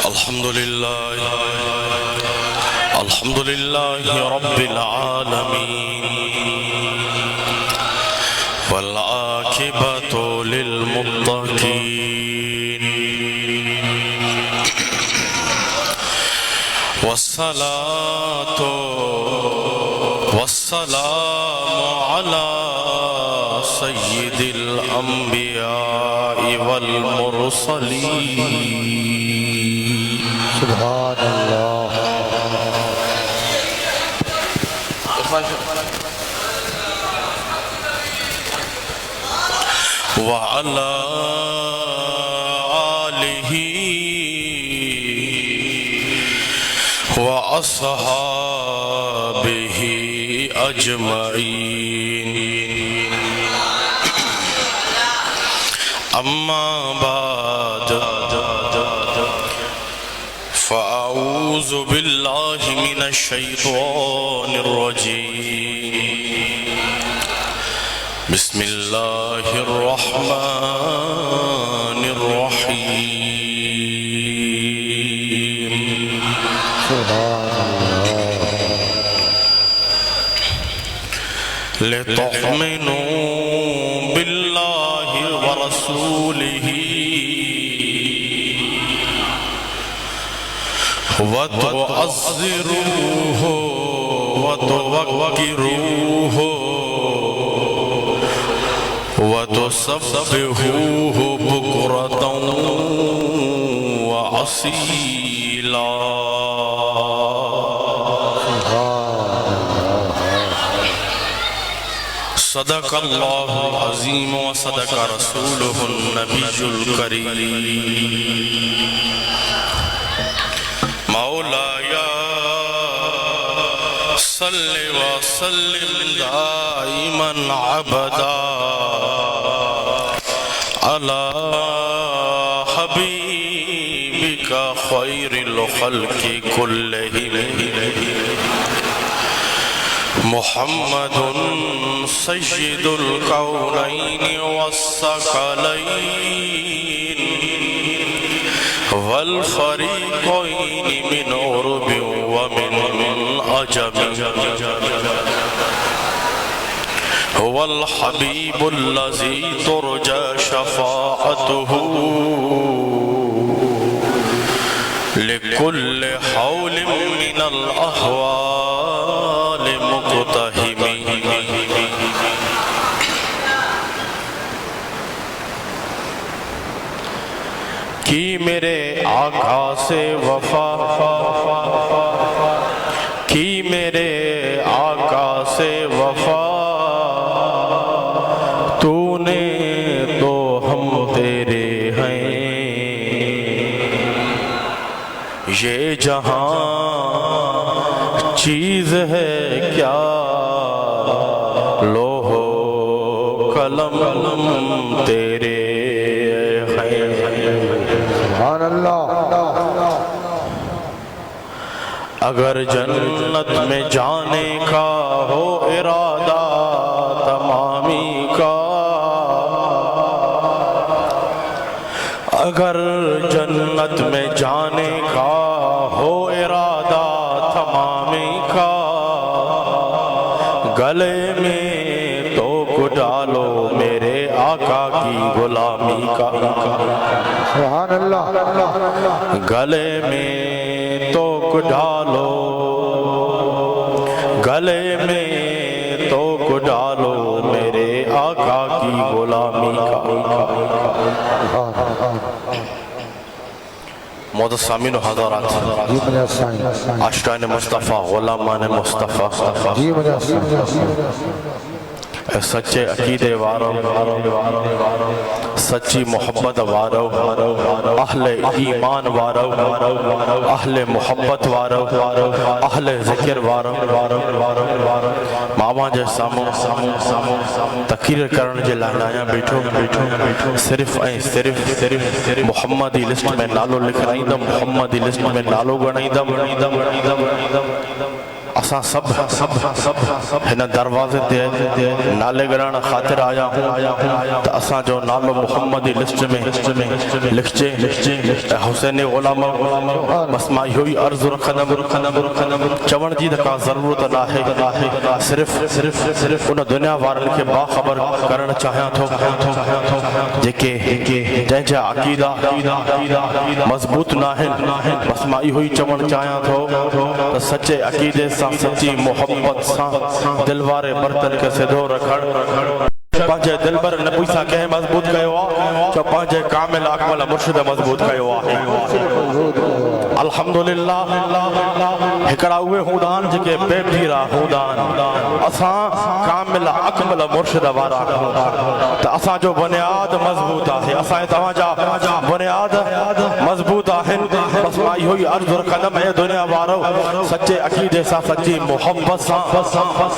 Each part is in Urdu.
الحمد لله رب العالمين والعاقبة للمتقين والصلاة والسلام على سيد الأنبياء والمرسلين سبحان اللہ وعلى آله وأصحابه أجمعين أما بعد فأعوذ بالله من الشيطان الرجيم بسم الله الرحمن الرحيم لتؤمنوا بالله ورسوله وتعزروه وتوقروه وتسبحوه بكرة وأصيلا صدق الله العظيم وصدق رسوله النبي الكريم مولاي صل وسلم دائما عبدا على حبيبك خير الخلق كلهم محمد سيد الكونين والثقلين والفريقين من عرب ومن عجم هو الحبيب الذي ترجى شفاعته لكل حول من الأهوال مقتحم کی میرے آقا سے وفا کی میرے آقا سے وفا تو نے تو ہم تیرے ہیں یہ جہاں چیز ہے کیا لوح و قلم تیرے سبحان اللہ اگر جنت میں جانے کا ہو ارادہ تمامی کا اگر جنت میں جانے کا ہو ارادہ تمامی کا گلے میں توک ڈالو میرے آقا کی غلامی کا سبحان اللہ گلے میں توک ڈالو گلے میں توک ڈالو میرے آقا کی غلامی کا معزز سامعین و حضرات عاشقان مصطفیٰ غلامان مصطفیٰ سچے عقیدے وارو سچی محبت وارو اہل ایمان وارو اہل محبت وارو اہل ذکر وارو ماما جے سامو تقریر کرن جے لائنایا بیٹھو صرف محمدی لسٹ میں نالو لکھنائی دا محمدی لسٹ میں نالو گنائی دا اساں سب ہن دروازے تے نالے گران خاطر آیا ہوں تو اساں جو نالو محمدی لسٹ میں لکھچے حسینی غلام مسمائی ہوئی عرض رکھنم چون جی دکا ضرورت نہ ہے صرف ان دنیا وارن کے باخبر کرنا چاہیاں تھو جن جا عقیدہ مضبوط نہ ہے مسمائی ہوئی چون چاہیاں تھو سچے عقیدے سا سچی محبت سا دلوارے برتن کے سدھو رکھڑ پانچے دل بر نبویسا کہیں مضبوط کہے ہوا جو پانچے کامل اکمل مرشد مضبوط کہے ہوا الحمدللہ ہکڑا ہوئے ہودان جکے بے پیرا ہودان اساں کامل اکمل مرشد وارا تو اساں جو بنیاد مضبوط ہے اساں توجہ بنیاد مضبوط ہے بس مائی ہوئی عرض رکھنم ہے دنیا وارو سچے عقیدے سا سچی محبت سا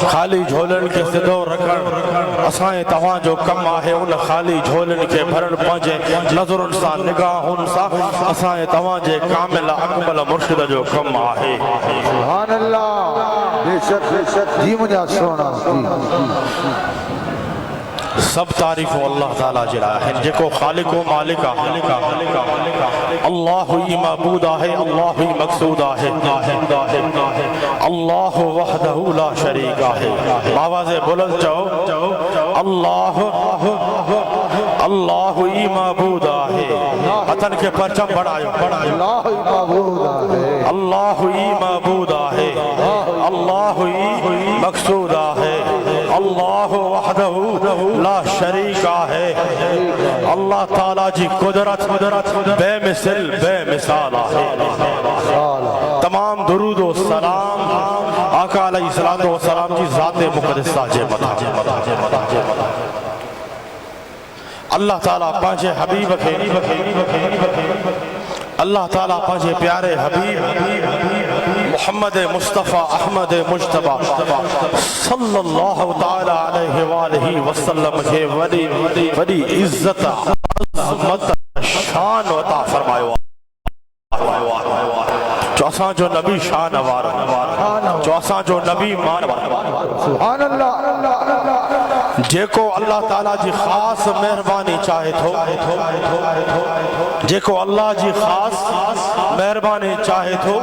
خالی جھولن کے سدھو رکھڑ اساں تواں جو کم آہے ان خالی جھولن کے بھرن پانچے نظرن سا نگاہن سا اساں تواں جے کامل اکمل مرشد جو کم آہے سبحان اللہ بے شک جی مجھا سونا سب تعریف اللہ تعالیٰ جلا ہے جے کو خالق و مالک اللہ ہی معبود ہے اللہ ہی مقصود ہے اللہ وحدہ لا شریک ہے آواز بلند چاہو اللہ ہی معبود ہے وطن کے پرچم بڑھائیو اللہ ہی معبود ہے اللہ ہی مقصود ہے اللہ وحدہ لا شریک ہے اللہ تعالیٰ جی قدرت بے مثل بے مثال ہے تمام درود و سلام آقا علیہ السلام کی ذات مقدسہ جے مدہ اللہ تعالیٰ پانچے حبیب کے اللہ تعالیٰ پانچے پیارے حبیب محمد مصطفیٰ احمد مجتبہ صلی اللہ تعالیٰ علیہ وآلہ وسلم کے وڈی عزت عظمت شان عطا فرمائے جو اساں جو نبی شان وارا جو اساں جو نبی مان وارا سبحان اللہ جے کو اللہ تعالیٰ جی خاص مہربانی چاہے تھو جے کو اللہ جی خاص مہربانی چاہے تھو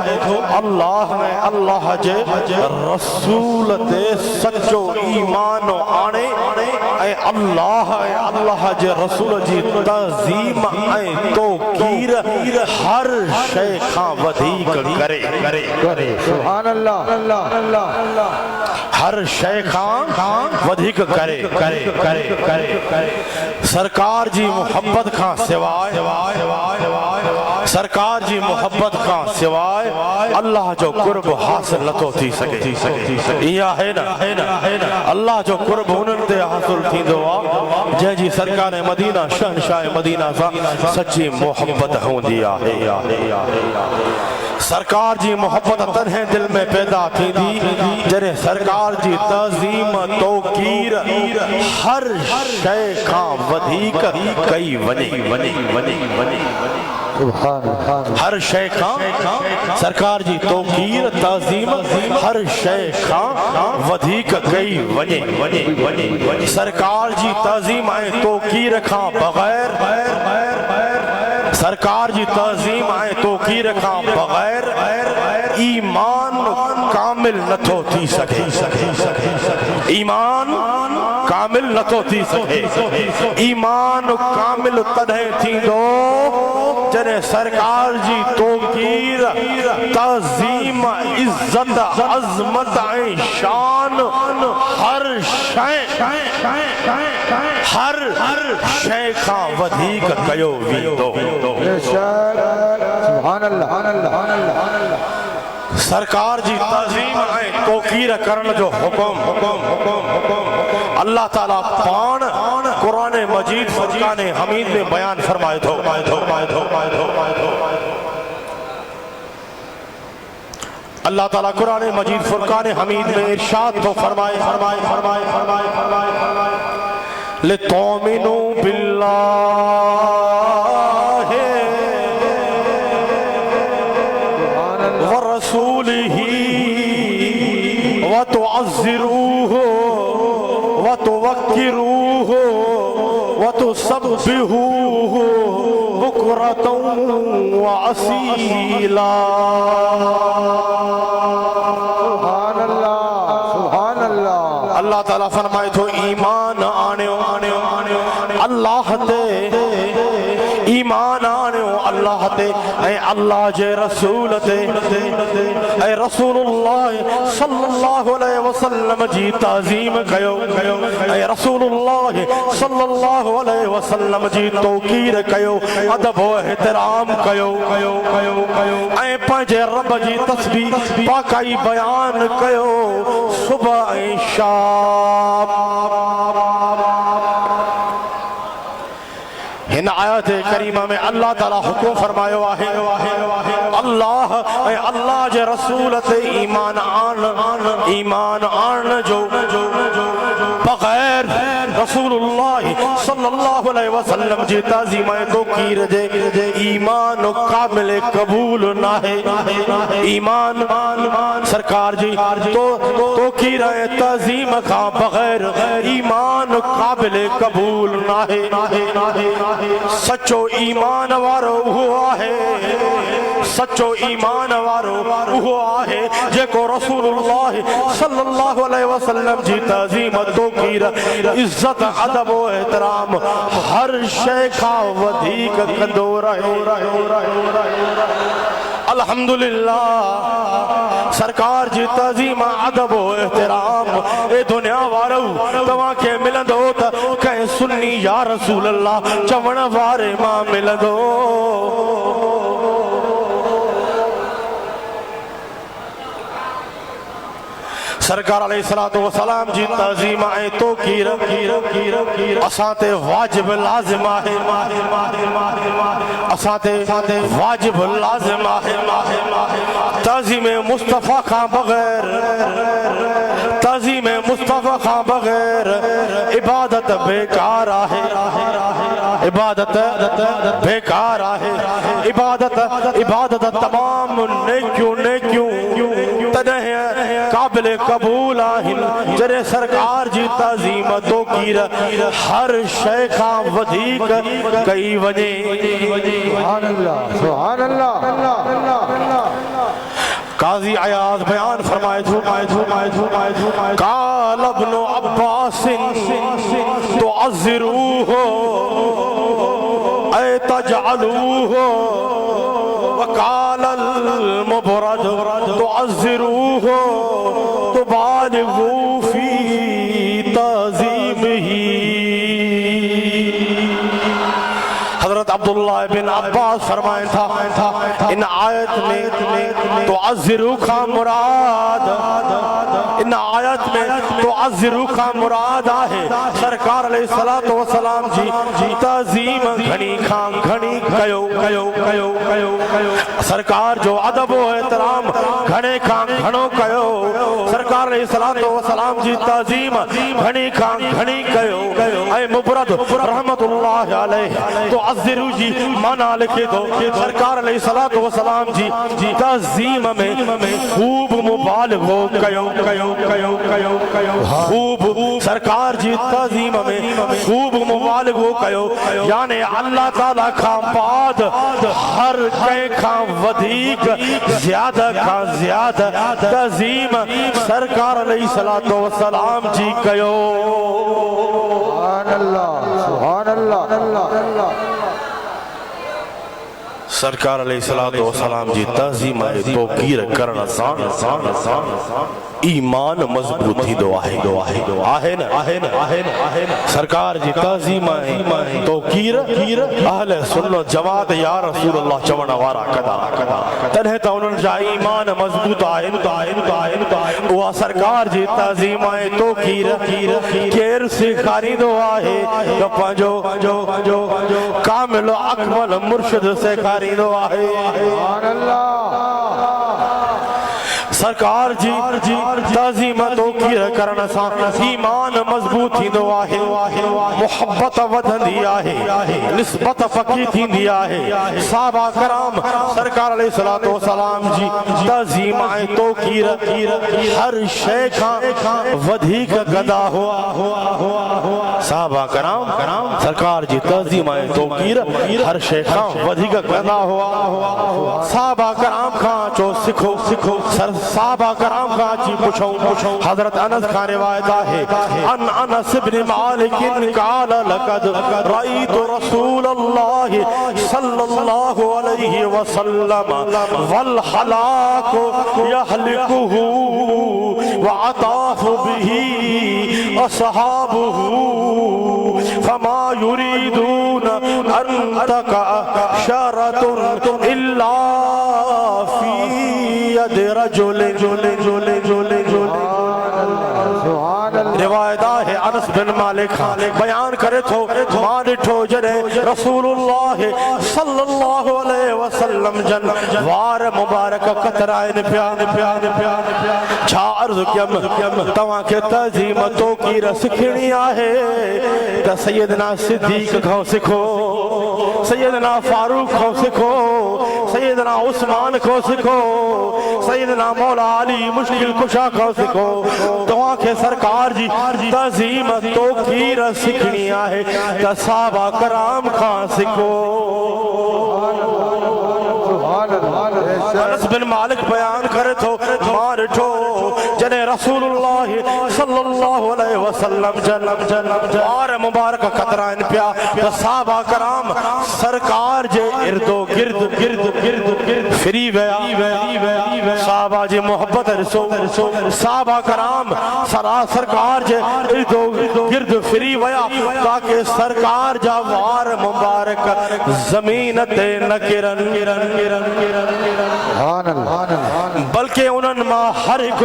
اللہ میں اللہ جے رسول تے سچو ایمان آنے اے اللہ جے رسول جی تعظیم اے توقیر ہر شے کھاں ودھیک کرے سبحان اللہ ہر شے کھاں ودھیک کرے سرکار جی محبت کھاں سوائے سرکار جی محبت کھاں سوائے اللہ جو قرب حاصل نتو تھی سکے یہ ہے نا اللہ جو قرب انہوں تے حاصل تھی دعا جے جی سرکار مدینہ شہنشاہ مدینہ سا سچی محبت ہوں دیا ہے سرکار جی محبت تنہیں دل میں پیدا تھی دی جنہیں سرکار جی تعظیم توقیر ہر شے کھاں ودھیک کئی ونی ہر شے کھاں سرکار جی توقیر تعظیم ہر شے کھاں ودھیک کئی ونی سرکار جی تعظیم آئے توقیر کھاں بغیر سرکار جی تعظیم آئے توقیر کھاں بغیر ایمان کامل نتو تھی سکے ایمان کامل نتو تھی سکے ایمان کامل تدھیں تھی دو جنہیں سرکار جی توقیر تعظیم عزت عظمت شان ہر شے کھاں ودھیک کیو ویندو سبحان اللہ سرکار جی تعظیم آئے توقیر کرن جو حکم اللہ تعالیٰ پان قرآن مجید فرقان حمید میں بیان فرمائے دو اللہ تعالیٰ قرآن مجید فرقان حمید میں ارشاد تو فرمائے لِتُؤْمِنُوا بِاللَّهِ وَرَسُولِهِ وتعزروه وتوقروه وتسبحوه بكرة وأصيلا. سبحان اللہ سبحان اللہ. اللہ تعالیٰ فرمائے تو ایمان آنیو اللہ تے، ایمان آنیو اللہ تے، اے اللہ جے رسول تے، اے رسول اللہ صلی اللہ علیہ وسلم جی تعظیم کیو، اے رسول اللہ صلی اللہ علیہ وسلم جی توقیر کیو، ادب و احترام کیو، اے پنجے رب جی تسبیح پاکائی بیان کیو صبح اے شام. ان آیت کریمہ میں اللہ تعالیٰ حکم فرمایا ہے اللہ اے اللہ جے رسول تے ایمان آن جو بغیر رسول اللہ صلی اللہ علیہ وسلم جی تعظیم توقیر جے ایمان کامل قبول نہ ہے. ایمان سرکار جی توقیر تعظیم کا بغیر ایمان قابل قبول نہ ہے. سچو ایمان وارو ہوا ہے، سچو ایمان وارو ہوا ہے جے کو رسول اللہ صلی اللہ علیہ وسلم جی تعظیم توقیر عزت ادب و احترام ہر شے کا ودھیک کندو رہے. الحمدللہ سرکار جی تعظیم ادب و احترام اے دنیا وارو تواں کے ملندو تا کہیں سنی یا رسول اللہ چون وارے ماں ملندو. سرکار علیہ السلام جی تعظیم آئے توقیر اساتے واجب لازم آئے، اساتے واجب لازم آئے. تعظیم مصطفیٰ کا بغیر، تعظیم مصطفیٰ کا بغیر عبادت بیکار ہے، عبادت بیکار ہے. عبادت تمام نیکیوں تنہیں قابل قبول آہن جرے سرکار جی تعظیم توقیر ہر شے کا ودھیک کئی وجے. سبحان اللہ سبحان اللہ. قاضی عیاض بیان فرمائے قال ابن عباس تعذروه اے تجعلوه وقال المبرد تعذروه تبالغوا في تعظیمه. حضرت عبداللہ بن عباس فرمائے تھا ان آیت میں تعذرو کا مراد، ان آیت میں تعذرو کا مراد ہے سرکار علیہ السلام جی تعظیم گھنی کھان گھنی کیو. سرکار جو ادب و احترام گھنے کھان گھنو کیو. سرکار علیہ السلام جی تعظیم گھنی کھان گھنی کیو. اے مبرد رحمت اللہ علیہ تعذرو جی مانا لکھے دو سرکار علیہ السلام جی تعظیم میں خوب مبالغو کیو. خوب سرکار جی تعظیم میں خوب مبالغو کیو، یعنی اللہ تعالیٰ کا بعد ہر کہیں کا ودھیک زیادہ کا زیادہ تعظیم سرکار علیہ السلام جی کیو. سبحان اللہ سبحان اللہ. سرکار علیہ السلام جی تعظیم توقیر کرنا ایمان مضبوط ہی دو آہے نا. سرکار جی تعظیم توقیر اہل سنت جماعت یا رسول اللہ چون وارا کدا تنہیں تا انہوں جا ایمان مضبوط آہے. وہ سرکار جی تعظیم توقیر کیر سکھاری دو آہے جو کامل اکمل مرشد سکھاری دو آہے. سبحان اللہ. سرکار جی تعظیم توقیر کرن سان ایمان مضبوط تھیندو آہے محبت ودھندی آہے نسبت پکی تھیندی آہے صحابہ کرام سرکار علیہ السلام جی تعظیم توقیر ہر شے کھاں ودھیک گدا ہوا صحابہ کرام سرکار جی تعظیم توقیر ہر شے کھاں ودھیک گدا ہوا صحابہ کرام کھاں چو سکھو صحابہ کرام کھاں چی پوچھو حضرت انس کھاں روایت ہے انس بن مالک قال لقد رأيت رسول الله صلى الله عليه وسلم والحلاق يحلقه وعطاف به أصحابه فما يريدون أن تقع شرة إلا في يد رجل روایت ہے انس بن مالک بیان کرے تھو مانٹھو جڑے رسول اللہ صلی اللہ علیہ وسلم جن وار مبارک قطرائن پیان چھا عرض کیم تواں کے تعظیم توقیر سکھنی آہے تا سیدنا صدیق کھو سکھو سیدنا فاروق کھو سکھو سیدنا عثمان کھو سکھو سیدنا مولا علی مشکل کشا کھو سکھو تواں کے سرکار جی تعظیم توقیر سکھنی آہے تا صحابہ کرام کھاں سکھو انس بن مالک بیان کرے تو مارٹھو جنے رسول اللہ صلی اللہ علیہ وسلم وار مبارک قطرائن پیا تا صحابہ کرام سرکار جے اردو گرد فری ویا صحابہ جے محبت رسو صحابہ کرام سرکار جے اردو گرد فری ویا تاکہ سرکار جا وار مبارک زمین تے نکرن بلکہ انہن ماں ہر ایک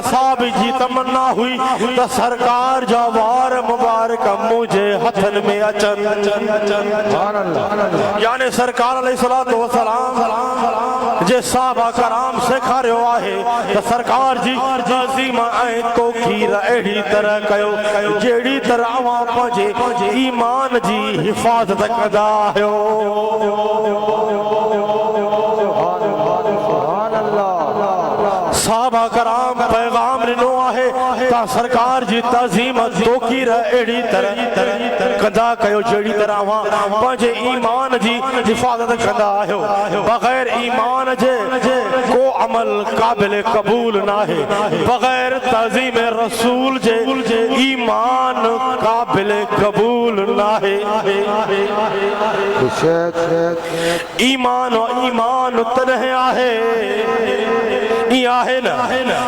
صحابی جی تمنا ہوئی تا سرکار جاوار مبارک مجھے ہتھن میں اچن یعنی سرکار علیہ السلام جے صحابہ کرام سے کھارے ہوا ہے تا سرکار جی تعظیم توقیر ایڑی طرح کہو جیڑی طرح آوان پجے ایمان جی حفاظت کدا ہے صحابہ کرام پیغام رنو آہے تا سرکار جی تعظیم توقیر ایڑی طرح کدا کہو جیڑی طرح وہاں پانچے ایمان جی حفاظت کدا ہے بغیر ایمان جے کو عمل قابل قبول نہ ہے بغیر تعظیم رسول جے ایمان قابل قبول نہ ہے ایمان و ایمان تنہے آہے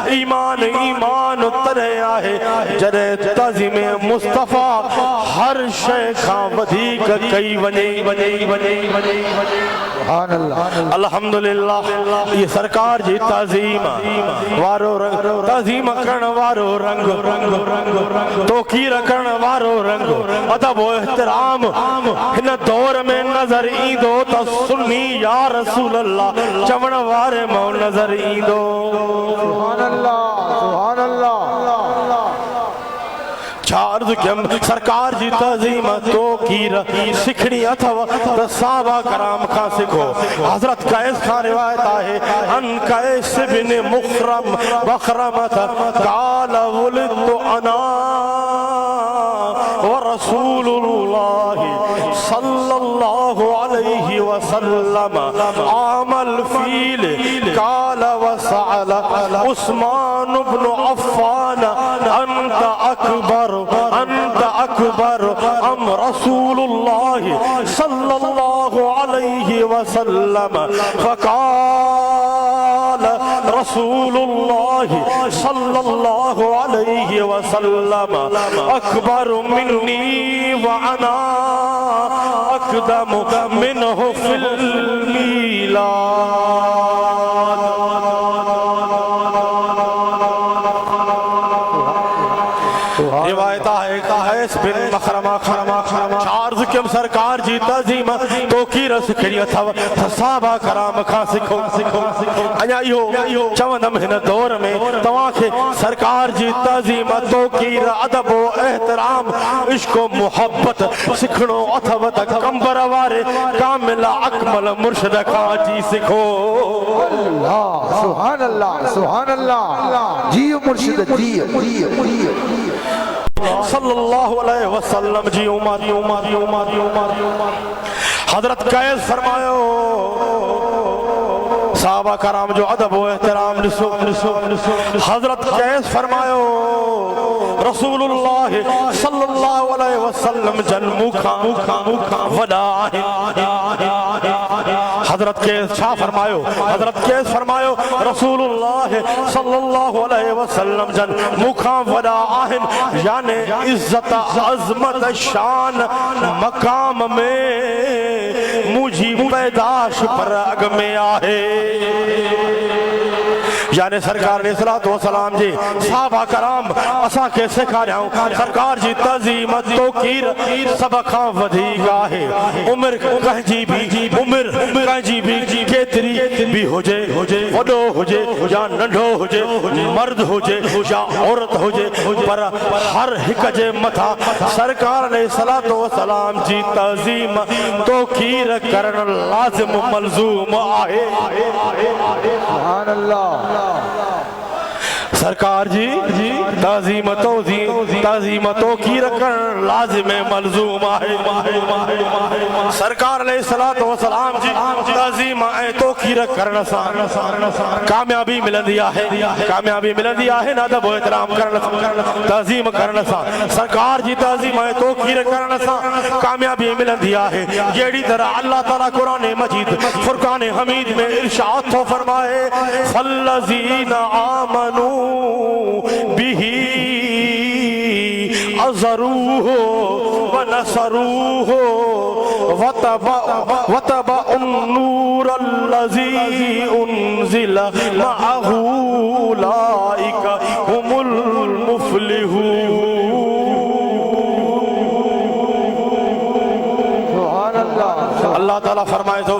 ایمان تنہے آہے جڑے تعظیم مصطفیٰ ہر شے کھاں ودھیک کئی ونے الحمدللہ یہ سرکار جی تعظیم وارو رنگ تعظیم کرن وارو رنگ توقیر کرن وارو رنگ ادب و احترام ہن دور میں نظر ایندو تا سنی یا رسول اللہ چون وارے مو نظر ایندو سبحان اللہ چارد کیم سرکار جی تعظیم توقیر سکھنی اتھو تا صحابہ کرام کھاں سکھو حضرت قیس کھاں روایت آئے ان قیس بن مخرمت قال ولدت انا ورسول اللہ صلی اللہ علیہ وسلم عام الفیل قال وسعل عثمان بن عفان انت اکبر ام رسول اللہ صلی اللہ علیہ وسلم فقال رسول اللہ صلی اللہ علیہ وسلم اکبر منی وانا اقدم منہ فی المیلاد روایت ہے قیس بن مخرمہ چارز کم سرکار جی تعظیم توقیر سکھڑی اتھو صحابہ کرام کھا سکھو ایا ایو چوندم ہن دور میں تواں کے سرکار جی تعظیم توقیر ادب و احترام عشق و محبت سکھڑو اتھو تک کمبر وارے کامل اکمل مرشد کھا جی سکھو اللہ سبحان اللہ سبحان اللہ جی مرشد جی صلی اللہ علیہ وسلم جی حضرت قیس فرمایو صحابہ کرام جو ادب و احترام حضرت قیس فرمایو رسول اللہ صلی اللہ علیہ وسلم جن مکھا ودا حضرت قیس شاہ فرمایو حضرت قیس فرمایو رسول اللہ صلی اللہ علیہ وسلم جن مکھا ودا آہن یعنی عزت عظمت شان مقام میں مجھے پیداش پر اگ میں آہے یعنی سرکار نے صلاۃ و سلام جی صحابہ کرام اساں کے سکھاریا ہوں سرکار جی تعظیم توقیر سب کھاں ودھیک ہے عمر کہیں بھی عمر کہیں بھی کیتری بھی ہوجے وڈو ہوجے یا ننڈو ہوجے مرد ہوجے یا عورت ہوجے پر ہر ہک جے متھا سرکار نے صلاۃ و سلام جی تعظیم توقیر کرن لازم ملزوم ہے سبحان اللہ سرکار جی تعظیم توقیر کرن لازم ملزوم ہے سرکار علیہ الصلوۃ والسلام جی تعظیم توقیر کرن سان کامیابی ملندی ہے ادب و احترام کرن تعظیم کرن سان سرکار جی تعظیم توقیر کرن سان کامیابی ملندی ہے جیڑی طرح اللہ تعالی قرآن مجید فرقان حمید میں ارشاد تو فرمائے فالذین آمنوا به عزروه ونصروه وتبعوا النور الذي انزل معه اولئك هم المفلحون اللہ تعالیٰ فرمائے تو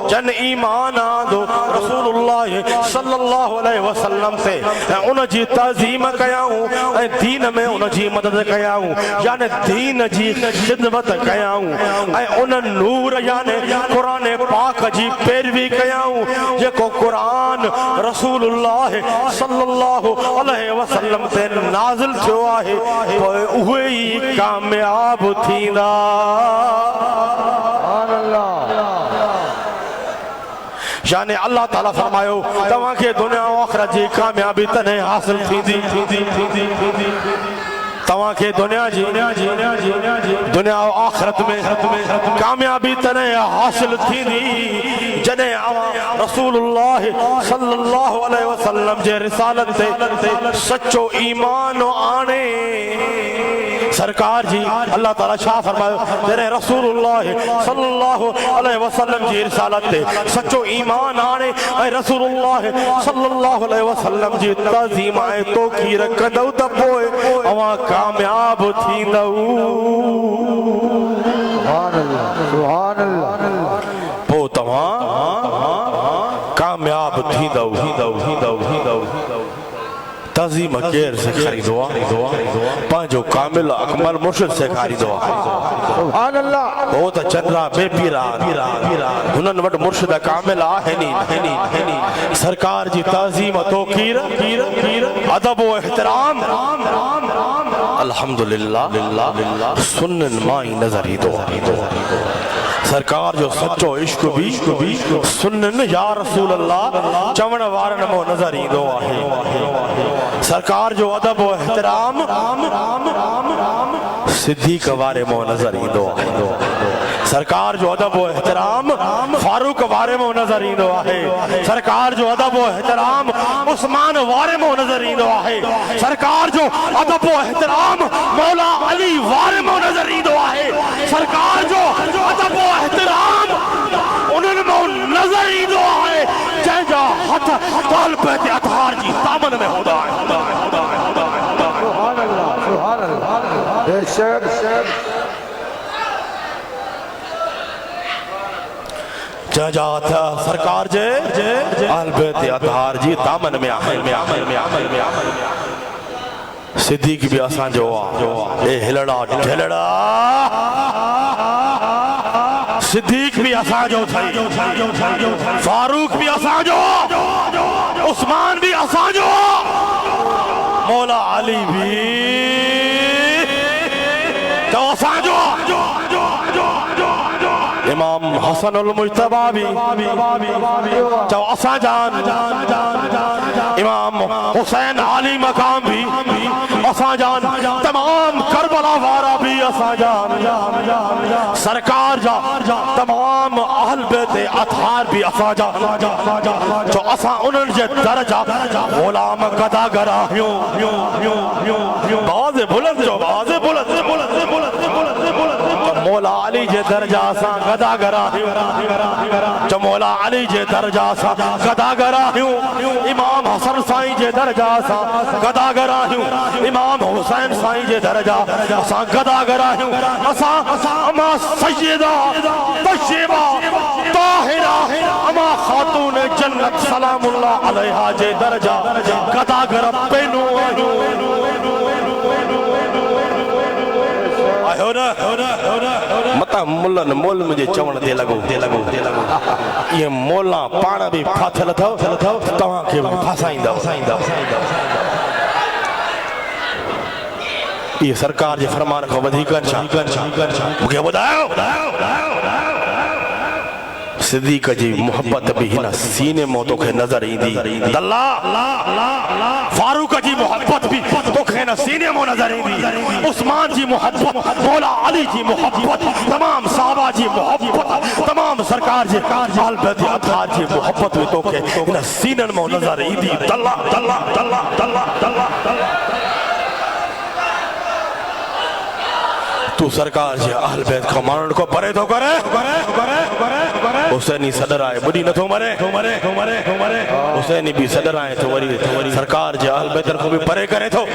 جن ایمان آندو رسول اللہ صلی اللہ علیہ وسلم سے ان جی تعظیم کیاؤں اے دین میں ان جی مدد کیاؤں یعنی دین جی خدمت کیاؤں اے ان نور یعنی قرآن پاک جی پیروی کیاؤں یہ کو قرآن رسول اللہ صلی اللہ علیہ وسلم سے نازل تھو آئے وہی کامیاب تھیندا یعنی اللہ تعالیٰ فرمایو تواں کے دنیا و آخرت جی کامیابی تنہیں حاصل تھی تواں کے دنیا و آخرت میں کامیابی تنہیں حاصل تھی جنہیں رسول اللہ صلی اللہ علیہ وسلم جے رسالت سے سچو ایمان آنے سرکار جی اللہ تعالیٰ شاہ فرمائے جنہیں رسول اللہ صلی اللہ علیہ وسلم جی رسالت تے سچو ایمان آنے اے رسول اللہ صلی اللہ علیہ وسلم جی تعظیم آئے توقیر کدو دبوئے اواں کامیاب تھی دو سبحان اللہ پو تواں کامیاب تھی دو تعظیم کیر سے خریدوا پانچو کامل اکمل مرشد سے خریدوا سبحان اللہ بہت چندرہ بے پیران ہنن وڈ مرشد کامل آہنی سرکار جی تعظیم توقیر ادب و احترام الحمدللہ سنن مائی نظری دو سرکار جو سچو عشق بھی سنن یا رسول اللہ چون وارن مو نظری دو سرکار جو ادب و احترام صدیق وارے مو نظری دو سرکار جو ادب و احترام فاروق وارے مو نظری دو سرکار جو ادب و احترام عثمان وارے مو نظری دو سرکار جو ادب و احترام مولا علی وارے مو نظری دو سرکار جو ادب و احترام انہوں مو نظری دو جن جا ہتھ طالب پہتے اتھار جی تامن میں ہودا ہے سبحان اللہ بے شک جاتا سرکار جے اہل بیت اطہار جی دامن میں آئے صدیق بھی آسان جو اے ہلڑا ڈھلڑا صدیق بھی آسان جو تھائی فاروق بھی آسان جو عثمان بھی آسان جو مولا علی بھی تو آسان جو امام حسن المجتبہ بھی جو آسان جان امام حسین علی مقام بھی آسان جان تمام کربلا وارا بھی آسان جان سرکار جا تمام اہل بیت اطہار بھی آسان جان جو آسان انہوں نے درجہ غلام قدا گراہیوں باز بلند جو باز بلند مولا علی جے درجہ آسان قدا گراہیوں جو مولا علی جے درجہ آسان قدا گراہیوں امام حسن سائیں جے درجہ آسان قدا گراہیوں امام حسین سائیں جے درجہ آسان قدا گراہیوں آسان اما سیدہ طیبہ طاہرہ اما خاتون جنت سلام اللہ علیہا جے درجہ قدا گرہ پینو مطا ملن مول مجھے چون دے لگو یہ مولا پانا بھی پھاتھل تھو تواں کے پھاسائیں دا یہ سرکار جے فرمان کو بدھی کرشا مجھے بدھاؤ صدیق جی محبت بھی ہنا سینے موتوں کے نظر ہی دی اللہ فاروق جی محبت بھی تو کھینا سینے مو نظر ہی دی عثمان جی محبت مولا علی جی محبت تمام صحابہ جی محبت تمام سرکار جی آل بیت اطہار جی محبت بھی تو کھینا سینے مو نظر ہی دی تو سرکار جی اہل بیت کو مانن کو پرے تو کرے حسینی صدر آئے بڑی نہ تو مرے حسینی بھی صدر آئے تو وری سرکار جی اہل بیت کو بھی پرے کرے تو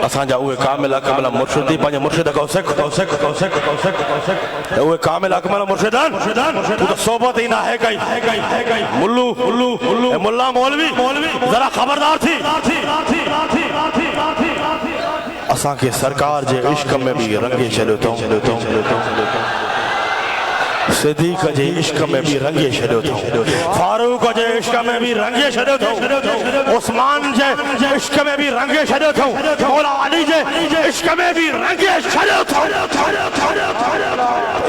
اساں جا اوے کامل اکمل مرشدی پانچ مرشد کو سکھ اوے کامل اکمل مرشدان تو صحبت ہی نہ ہے کئی ملو ملا مولوی ذرا خبردار تھی اساں کے سرکار جے عشق میں بھی رنگے چلو تو صدیق جے عشق میں بھی رنگے چلو تو فاروق جے عشق میں بھی رنگے چلو تو عثمان جے عشق میں بھی رنگے چلو تو مولا علی جے عشق میں بھی رنگے چلو تو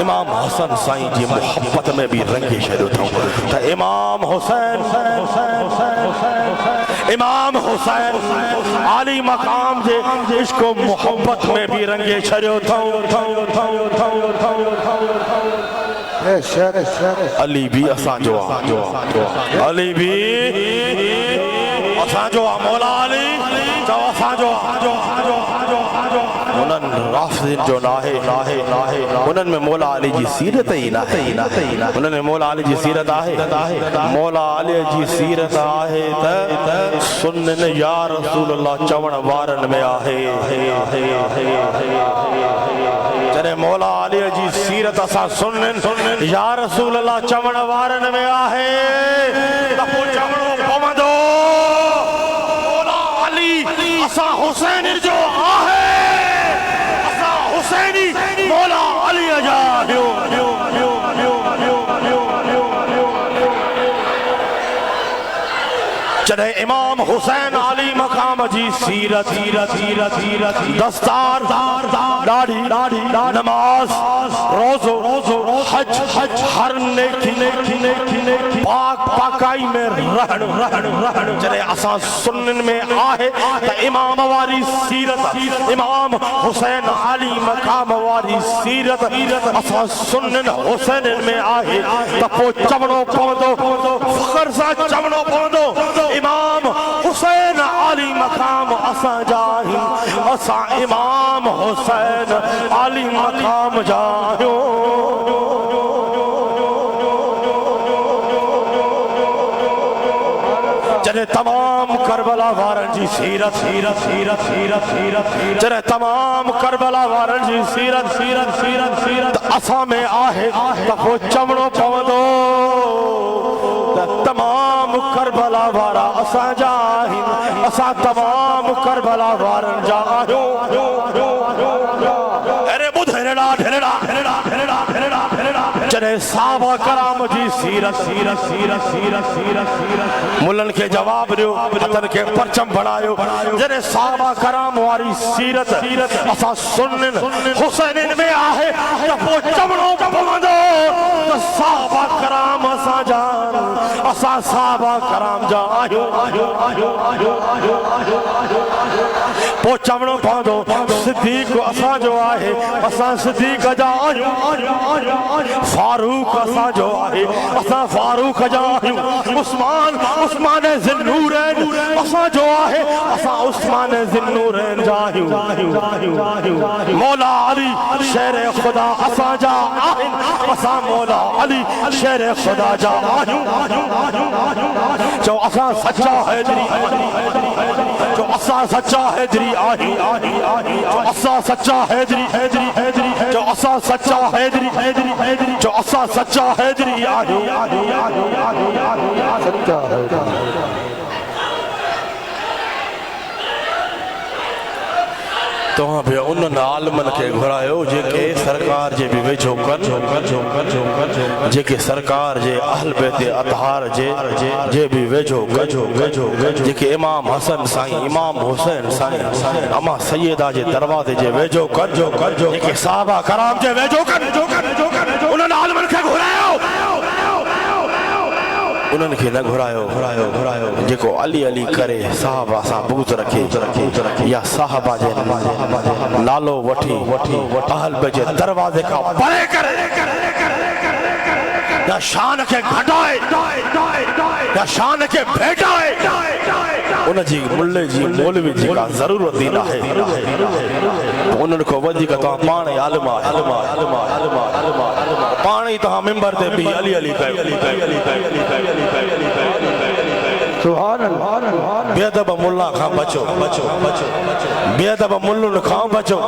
امام حسن سائیں جی محبت میں بھی رنگے چلو تو امام حسین علی مقام جے عشق و محبت میں بھی رنگے چلو تو علی بھی اساں جو علی بھی اساں جو مولا علی جو اساں جو انہن رافضین جو ناہے انہن میں مولا علی جی سیرت ہی ناہے انہن میں مولا علی جی سیرت آہے مولا علی جی سیرت آہے سنن یا رسول اللہ چون وارن میں آہے جنہیں مولا علی جی سیرت اسا سنن یا رسول اللہ چون وارن میں آہے تپو چونو پمدو مولا علی اسا حسین جو آہے اسا حسینی مولا علی جا چلے امام حسین علی مقام جی سیرت دستار داڑھی نماز روزو حج ہر نیکی پاک پاکائی میں رہن چلے اساں سنن میں آہے تا امام واری سیرت امام حسین علی مقام واری سیرت اساں سنن حسین میں آہے تا پو چمنو پوندو فخر سا چمنو پوندو امام حسین علی مقام اساں جاہی اساں امام حسین علی مقام جاہیوں چلے تمام کربلا کربلا وارن جی سیرت جنہیں تمام کربلا وارن جی سیرت اساں میں آہے تفو چمڑو پودو تمام کربلا وارا اساں جاہین اساں تمام کربلا وارن جاہوں ارے بدھ ڈھلڑا جنہیں صحابہ کرام جی سیرت ملن کے جواب دیو حتن کے پرچم بڑھائیو جنہیں صحابہ کرام واری سیرت اسا سنن حسینین میں آہے جب وہ چمڑوں پوندو تو صحابہ کرام اسا جان اسا صحابہ کرام جا وہ چمڑوں پوندو صدیق کو اسا جو آہے اسا صدیق جا فاروق اسا جو آہے اسا فاروق جا عثمان ذنورین اسا جو آہے اسا عثمان ذنورین جاہیو مولا علی شیر خدا اسا جا آہن اسا مولا علی شیر خدا جا آہیو جو اسا سچا حیدری جو اسا سچا حیدری آہی جو اسا سچا حیدری جو اسا سچا حیدری جو اسا سچا حیدری آہی سچا ہے تو ہاں بھی انہوں عالمن کے گھرائیو جے کہ سرکار جے بھی ویچھو کر جے کہ سرکار جے اہل بیت اطہار جے بھی ویچھو کر جے کہ امام حسن سائیں امام حسین سائیں اما سیدہ جے دروازے جے ویچھو کر جے کہ صحابہ کرام جے ویچھو کر انہوں عالمن کے گھرائیو انہوں نے نہ گھرائیو جے کو علی کرے صحابہ سا بغض رکھے یا صحابہ جے نالو وٹھی اہل بجے دروازے کا پرے کرے یا شان کے گھٹائے یا شان کے بھیٹائے انہوں جی ملے جی مولوی جی کا ضرورت دینا ہے انہوں کو وجہ کا تو پانے علمہ پانے تو ہم ممبر دے بھی علی کہے سبحان اللہ بیادب ملہ کھاں بچو بیادب ملہ کھاں بچو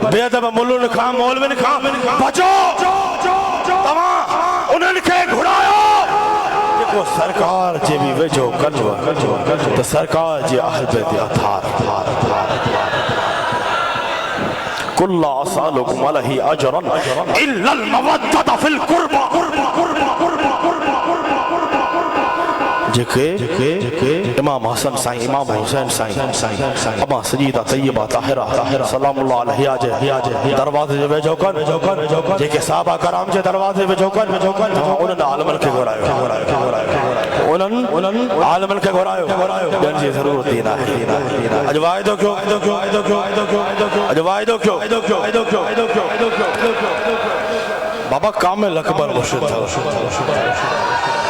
بیادب ملہ کھاں مولوین کھاں بچو تمام انہوں کے گھڑایو دیکھو سرکار جے بھی ویجو کرجو تو سرکار جے اہل بیت اطہار قل لا اسالکم علیہ اجرا الا المودۃ فی القربى جے امام حسن سائیں امام حسین سائیں اما سجیدہ طیبہ طاہرہ سلام اللہ علیہ دروازے جو ویجو کن جے کہ صحابہ کرام جے دروازے ویجو کن انہوں نے عالمن کے گھرائیو انہوں عالمن کے گھرائیو جن جی ضرورت دینا ہے اجوائدو کیوں بابا کامل اکبر مرشد تھا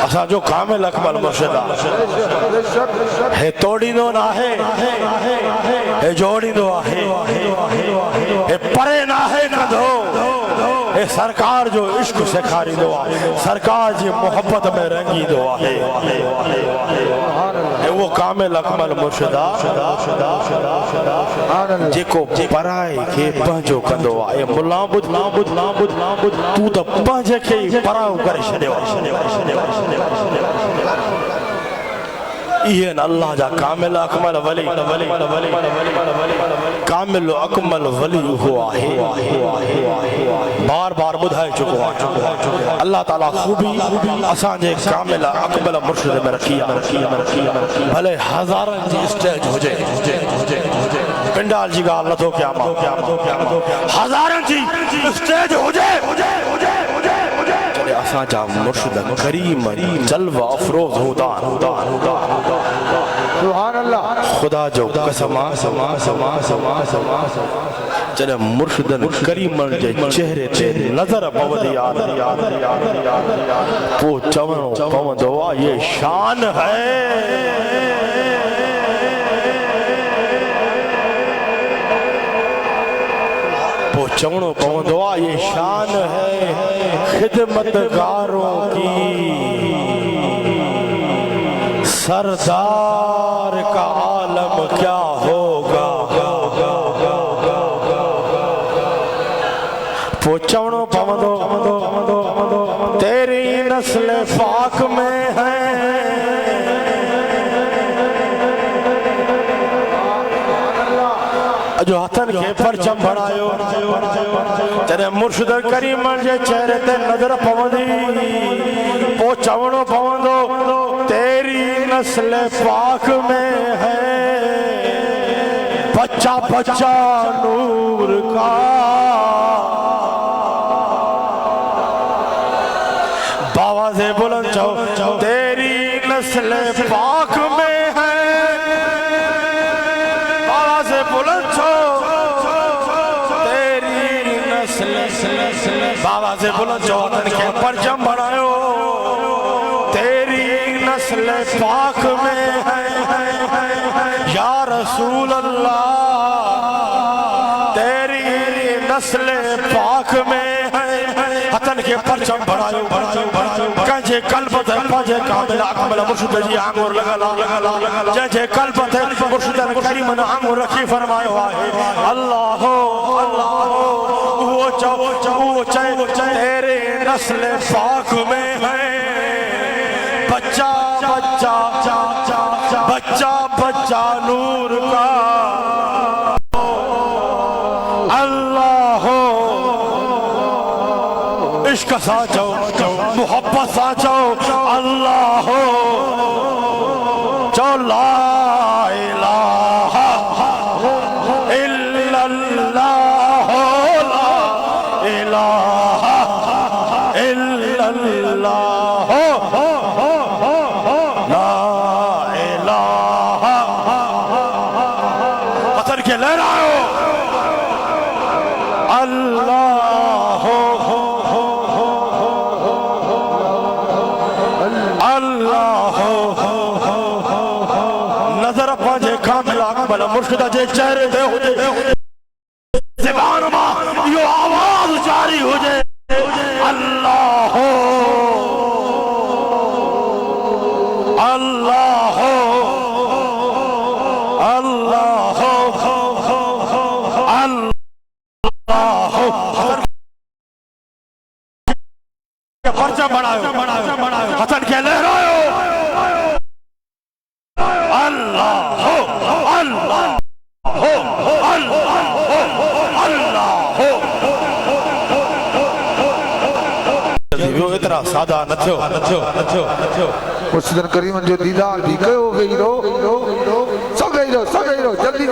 اسا جو کامل اکبر مرشد ہے توڑی دو نہ ہے جوڑی دو ہے پرے نہ ہے کدھو اے سرکار جو عشق سکھاری دو سرکار جی محبت میں رنگی دو ہے وہ کامل اکمل مرشدہ جے کو پرائے کے پہنچو کندو اے ملام بدھ تو تا پہنچے کے پراؤ کرے شدے یہ اللہ جا کامل اکمل ولی کامل اکمل ولی ہوا ہے بار بدھائے چکو اللہ تعالیٰ خوبی اسان جے کامل اکمل مرشد میں رکھیا بھلے ہزارن جی اسٹیج ہو جائے پنڈال جی گا اللہ تو قیامت ہزارن جی اسٹیج ہو جائے اسان جا مرشد کریم جلوہ افروز ہودان سبحان اللہ خدا جو قسمہ جنہیں مرشدن کریم جے چہرے تے نظر پودی یاد وہ چونو پودو یہ شان ہے وہ چونو پودو یہ شان ہے خدمتگاروں کی سردار کا عالم کیا ہوگا پوچھوڑو پمدو تیری نسل پاک میں ہے جو ہتن کے پرچم بڑھائیو تیرے مرشد کریم جے چہرے تے نظر پوندی پوچھوڑو پوندو تیری نسل پاک میں ہے بچہ بچہ نور کا باواز بلند چاہو تیری نسل پاک میں ہے باواز بلند چاہو تیری نسل باواز بلند چاہو تن کے پرچم بڑھائیو تیری نسل پاک میں ہے یا رسول اللہ تیری نسل پاک میں ہے حتن کے پرچم بڑھائیو کنجے قلب تھے پاجے کامل اکمل مرشد جی آنگور لگا جنجے قلب تھے مرشد کریم آنگور رکھی فرمائیو آئے اللہ وہ چاہے تیرے نسل پاک میں ہے بچہ بچہ نور کا اللہ عشق ساچو محبت ساچو اللہ جو لا الہ الا اللہ لا الہ الا اللہ لا الہ پتھر کے لے رہا ہو اللہ نظر پانجے کامل اکمل مرشد جے چہرے دے ہو جے زبان ماں یہ آواز جاری ہو جے اللہ اللہ اللہ اللہ پرچہ بڑھائیو حسن کے لہرائیو اللہ اللہ اتنا سادہ نہ تھو مرشد کریم جو دیدار بھی کہو گئی رو سو گئی رو جلدی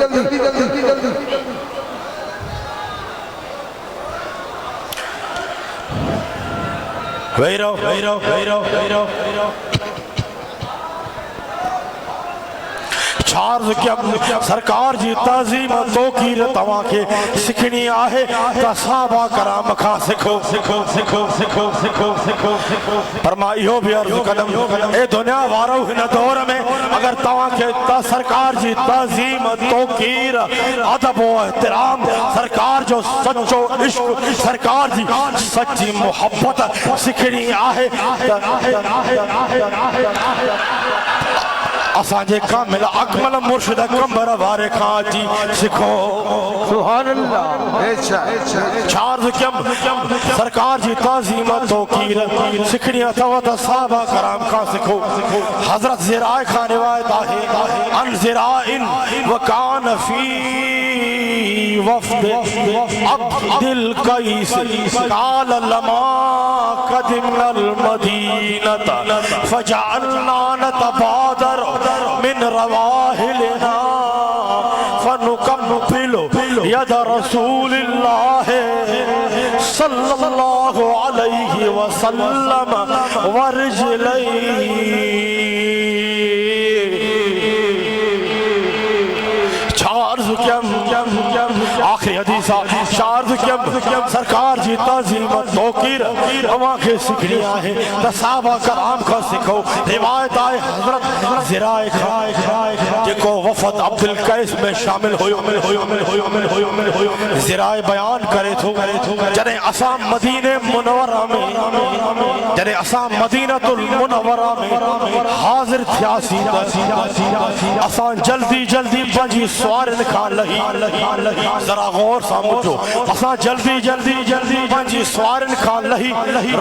ویرو چارز کیا سرکار جی تعظیم توقیر تمام کے سکھنی آہے تا صحابہ کرام کھا سکھو فرمائیو بھی عرض قدم اے دنیا وارو ہن دور میں اگر تمام کے سرکار جی تعظیم توقیر ادب و احترام سرکار جو سچو عشق سرکار جی سچی محبت سکھنی آہے اساں جے کامل اکمل مرشد کمبر وارے کھان جی سکھو سبحان اللہ چارز کیم سرکار جی تعظیم توقیر سکھنی اتوا صحابہ کرام کھان سکھو حضرت زرائے خان روایت آہے ان زرائن وکان فی وفد عبد القیس قال لما قدمنا المدینة فجعلنا نتبادر من رواحلنا فنقبل يد رسول الله صلى الله عليه وسلم ورجليه آخری حدیثہ شارد کیم سرکار جی تعظیم توقیر ہوا کے سکھنیاں ہیں صحابہ کرام کا سکھو روایت آئے حضرت زرائے جے کو وفد عبد القیس میں شامل ہوئے زرائے بیان کرے تھو جنہیں اسام مدینہ منورہ میں جنہیں اسام مدینہ المنورہ میں حاضر تھیاسی اسان جلدی پنجی سوارن کھان لہی ذرا غور سامجھو اسان جلدی پنجی سوارن کھان لہی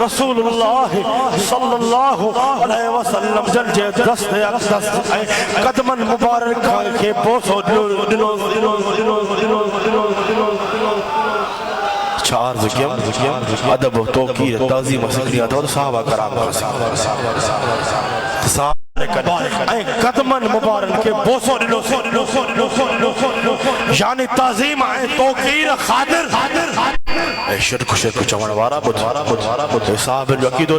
رسول اللہ صلی اللہ علیہ وسلم جلجے دست اقدس قدمن مبارک کھان کے بوسو دلو چار ذکیم ادب و توقیر تعظیم و سکریہ دور صحابہ کرام قدمن مبارک کے بوسو دلو یعنی تعظیم توقیر خاطر شرک چون وارا بدھ صاحب الوقید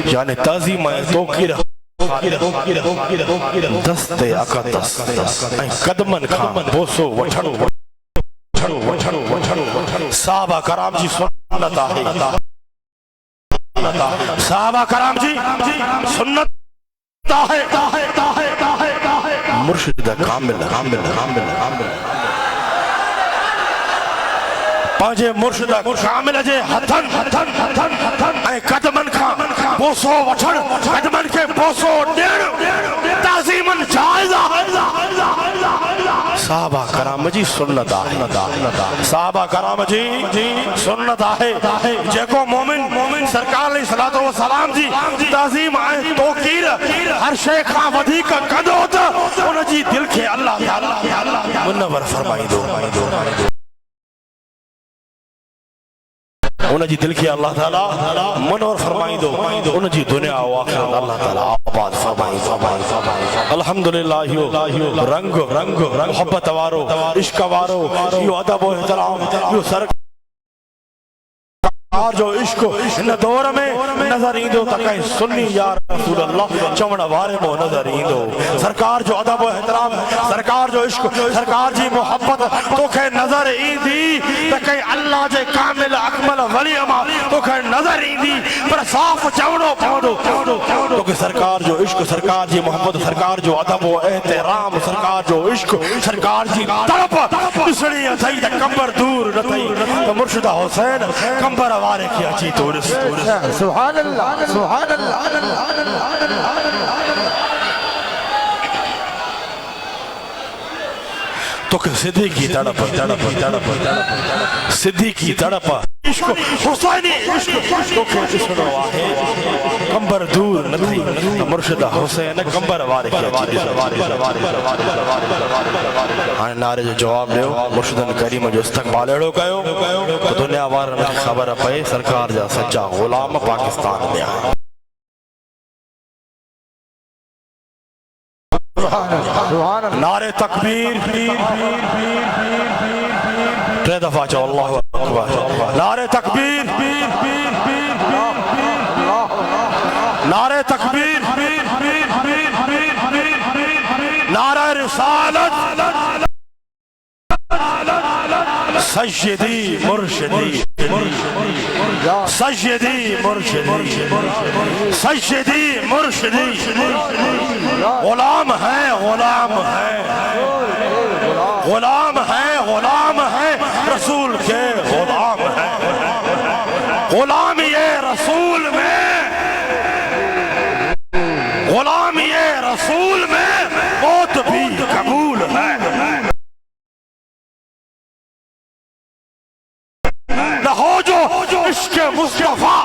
یعنی تعظیم توقیر دست اقدس قدمن کھان بوسو وٹھنو صحابہ کرام جی سنت آہی صحابہ کرام جی سنت آہی مرشد کامل پانچے مرشد کامل جے ہتھن اے قدمن کھان بوسو وٹھن قدمن کے بوسو ڈیڑ تعظیمن جائزہ صحابہ کرام جی سنت آہے صحابہ کرام جی سنت آہے جے کو مومن سرکار علیہ السلام جی تعظیم آئے توقیر ہر شیخ خان ودھی کا قدو تا انہ جی دل کے اللہ تعالی منور فرمائی دو انہ جی دل کی اللہ تعالی منور فرمائی دو انہ جی دنیا و آخرت اللہ تعالی آباد فرمائی الحمدللہ رنگ محبت وارو عشق وارو یو ادب و احترام یو سرکار جو عشق ان دور میں نظر ایندو تکائیں سنی یا رسول اللہ چمڑ وارے مو نظر ایندو سرکار جو ادب و احترام سرکار جو عشق سرکار جی محبت تو کہ نظر ایندی تکائیں اللہ جے کامل اکمل ولی اما تو کہ نظر ایندی پر صاف چمڑو پاندو تو کہ سرکار جو عشق سرکار جی محبت سرکار جو ادب و احترام سرکار جو عشق سرکار جی طرف اسڑی اتھائی تا کمبر دور نتائی تا مرشدہ حسین کمبر وارے کیا چی تورس سبحان اللہ سبحان اللہ تو کہ صدیقی تڑپ صدیقی تڑپ عشق حسینی عشق تو کہ اسڑو آہے کمبر دور نتھی مرشدہ حسین کمبر وارے کیا چی آنے نعرے جو جواب لیو مرشدن کریم جو استقبال اڑو گئے تو دنیا وارن خبر پئے سرکار جا سچا غلام پاکستان میں آئے نعرے تکبیر ترے دفعہ چاہو اللہ اکبر نعرے تکبیر نعرے تکبیر نعرہ رسالت سیدی مرشدی سیدی مرشدی سیدی مرشدی غلام ہے غلام ہے رسول کے غلام ہے غلام یہ رسول میں غلام یہ رسول میں موت بھی قبول ہے نہ ہو جو عشق مصطفیٰ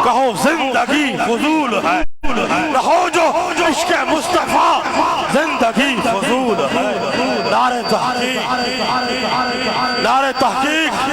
کہو زندگی فضول ہے نہ ہو جو عشق مصطفیٰ زندگی فضول ہے نعرہ تحقیق